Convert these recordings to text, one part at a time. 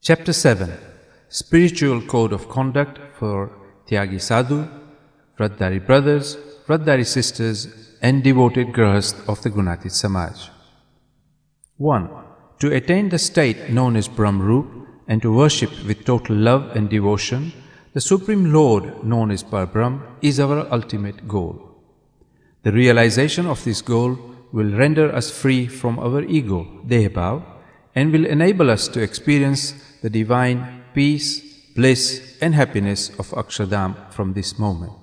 Chapter 7. Spiritual Code of Conduct for Tyagi Sadhu, Vratdhari Brothers, Vratdhari Sisters and Devoted Grahast of the Gunatit Samaj. 1. To attain the state known as Brahmarup and to worship with total love and devotion, the Supreme Lord known as Parbrahm is our ultimate goal. The realization of this goal will render us free from our ego, Dehbhav, and will enable us to experience the divine peace, bliss and happiness of Akshardham from this moment.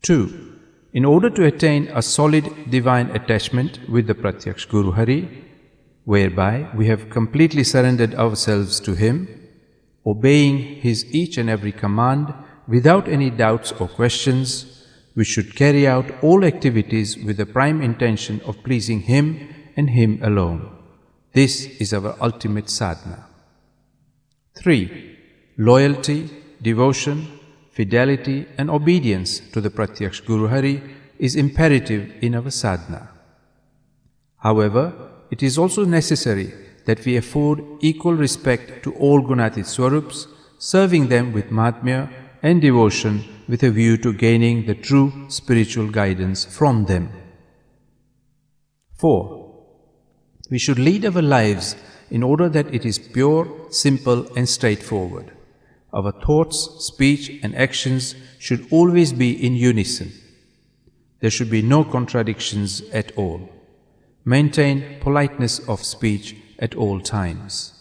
2. In order to attain a solid divine attachment with the Pratyaksh Guru Hari, whereby we have completely surrendered ourselves to Him, obeying His each and every command without any doubts or questions, we should carry out all activities with the prime intention of pleasing Him and Him alone. This is our ultimate sadhana. 3. Loyalty, devotion, fidelity and obedience to the Pratyaksh Guru Hari is imperative in our sadhana. However, it is also necessary that we afford equal respect to all Gunatit Swarups, serving them with Mahatmya and devotion with a view to gaining the true spiritual guidance from them. 4. We should lead our lives in order that it is pure, simple and straightforward. Our thoughts, speech and actions should always be in unison. There should be no contradictions at all. Maintain politeness of speech at all times.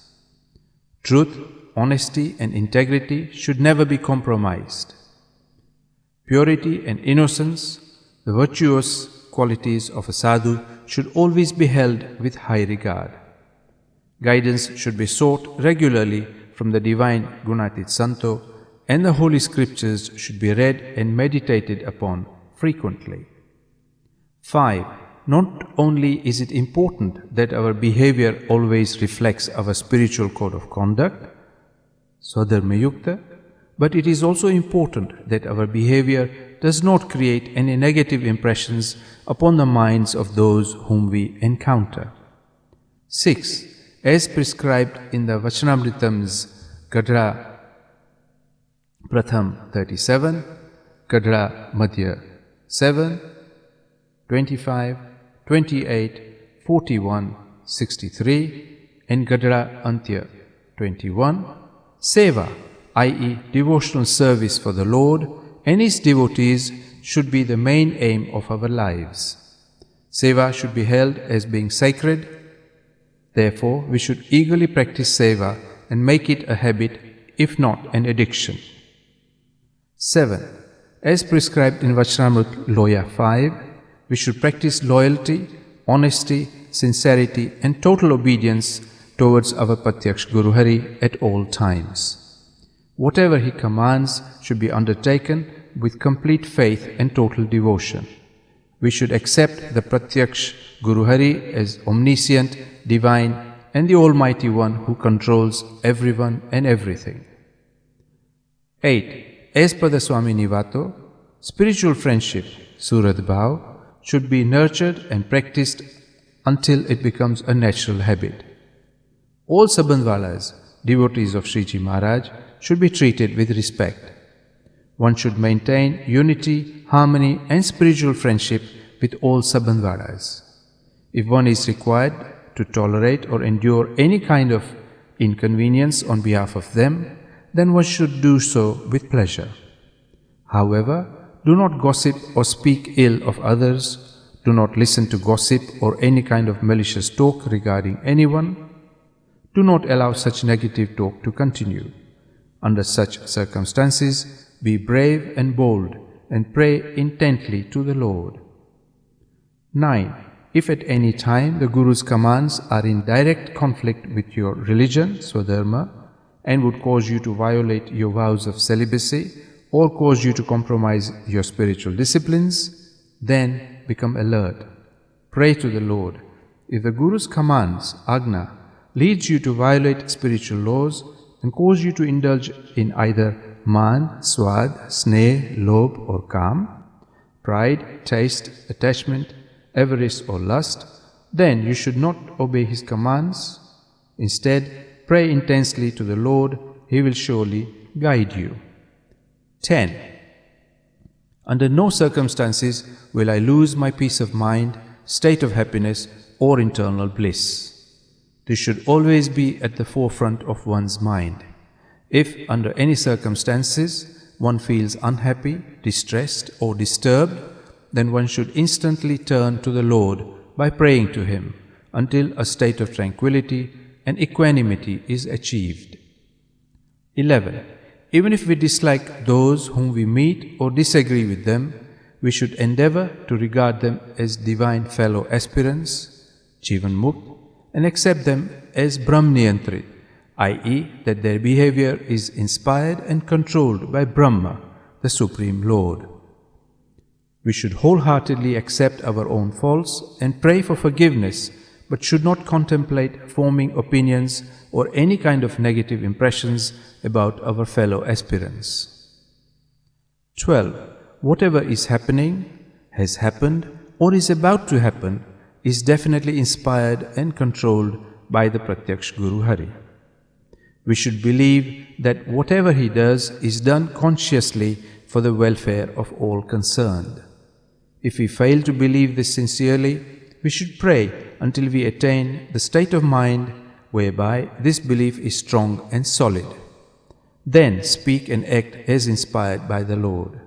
Truth, honesty and integrity should never be compromised. Purity and innocence, the virtuous qualities of a sadhu, should always be held with high regard. Guidance should be sought regularly from the divine Gunatit Santo, and the holy scriptures should be read and meditated upon frequently. 5. Not only is it important that our behavior always reflects our spiritual code of conduct, Swadharma Yukta, but it is also important that our behavior does not create any negative impressions upon the minds of those whom we encounter. 6. As prescribed in the Vachanamritam's Gadra Pratham 37, Gadra Madhya 7, 25, 28, 41, 63 and Gadra Antya 21, Seva, i.e. devotional service for the Lord and His devotees should be the main aim of our lives. Seva should be held as being sacred. Therefore, we should eagerly practice seva and make it a habit, if not an addiction. 7. As prescribed in Vachanamrut Loya 5, we should practice loyalty, honesty, sincerity and total obedience towards our Pratyaksh Guru Hari at all times. Whatever he commands should be undertaken with complete faith and total devotion. We should accept the Pratyaksh Guru Hari as omniscient, divine and the Almighty One who controls everyone and everything. 8. As per the Swami Nivato, spiritual friendship, Surad Bhav, should be nurtured and practiced until it becomes a natural habit. All Sabandwalas, devotees of Sriji Maharaj, should be treated with respect. One should maintain unity, harmony and spiritual friendship with all Sabandwalas. If one is required to tolerate or endure any kind of inconvenience on behalf of them, then one should do so with pleasure. However, do not gossip or speak ill of others, do not listen to gossip or any kind of malicious talk regarding anyone. Do not allow such negative talk to continue. Under such circumstances, be brave and bold and pray intently to the Lord. 9. If at any time the Guru's commands are in direct conflict with your religion, Swadharma, and would cause you to violate your vows of celibacy or cause you to compromise your spiritual disciplines, then become alert. Pray to the Lord. If the Guru's commands, Agna, leads you to violate spiritual laws and cause you to indulge in either man, swad, sneh, lobh or kam, pride, taste, attachment, avarice or lust, then you should not obey his commands. Instead, pray intensely to the Lord, He will surely guide you. 10. Under no circumstances will I lose my peace of mind, state of happiness, or internal bliss. This should always be at the forefront of one's mind. If, under any circumstances, one feels unhappy, distressed, or disturbed, then one should instantly turn to the Lord by praying to Him until a state of tranquility and equanimity is achieved. 11. Even if we dislike those whom we meet or disagree with them, we should endeavor to regard them as divine fellow aspirants, Jivan Mukt, and accept them as Brahmaniyantrit, i.e. that their behavior is inspired and controlled by Brahma, the Supreme Lord. We should wholeheartedly accept our own faults and pray for forgiveness, but should not contemplate forming opinions or any kind of negative impressions about our fellow aspirants. 12. Whatever is happening, has happened, or is about to happen is definitely inspired and controlled by the Pratyaksh Guru Hari. We should believe that whatever he does is done consciously for the welfare of all concerned. If we fail to believe this sincerely, we should pray until we attain the state of mind whereby this belief is strong and solid. Then speak and act as inspired by the Lord.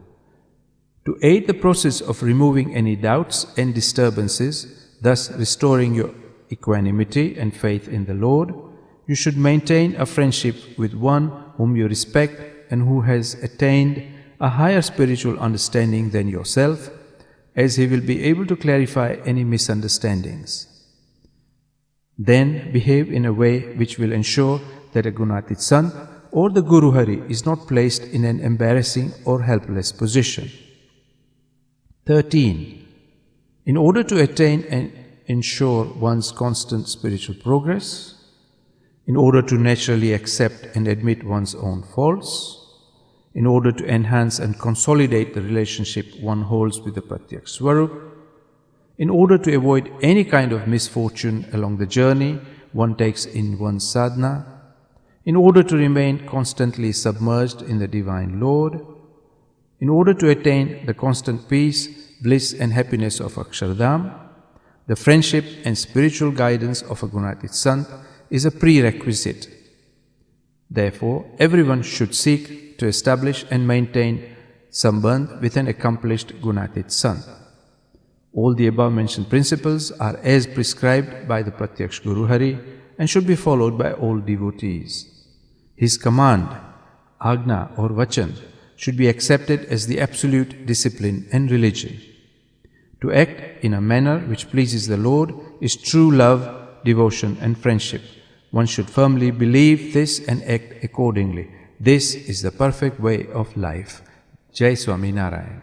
To aid the process of removing any doubts and disturbances, thus restoring your equanimity and faith in the Lord, you should maintain a friendship with one whom you respect and who has attained a higher spiritual understanding than yourself, as he will be able to clarify any misunderstandings. Then behave in a way which will ensure that a Gunatit son or the Guru Hari is not placed in an embarrassing or helpless position. 13. In order to attain and ensure one's constant spiritual progress, in order to naturally accept and admit one's own faults, in order to enhance and consolidate the relationship one holds with the Pratyaksh Swarup, in order to avoid any kind of misfortune along the journey one takes in one's sadhana, in order to remain constantly submerged in the Divine Lord, in order to attain the constant peace, bliss and happiness of Akshardham, the friendship and spiritual guidance of a Gunatit Sant is a prerequisite. Therefore, everyone should seek to establish and maintain sambandh with an accomplished Gunatit Sant. All the above-mentioned principles are as prescribed by the Pratyaksh Guru Hari and should be followed by all devotees. His command, Agna or Vachan, should be accepted as the absolute discipline and religion. To act in a manner which pleases the Lord is true love, devotion and friendship. One should firmly believe this and act accordingly. This is the perfect way of life. Jai Swaminarayan.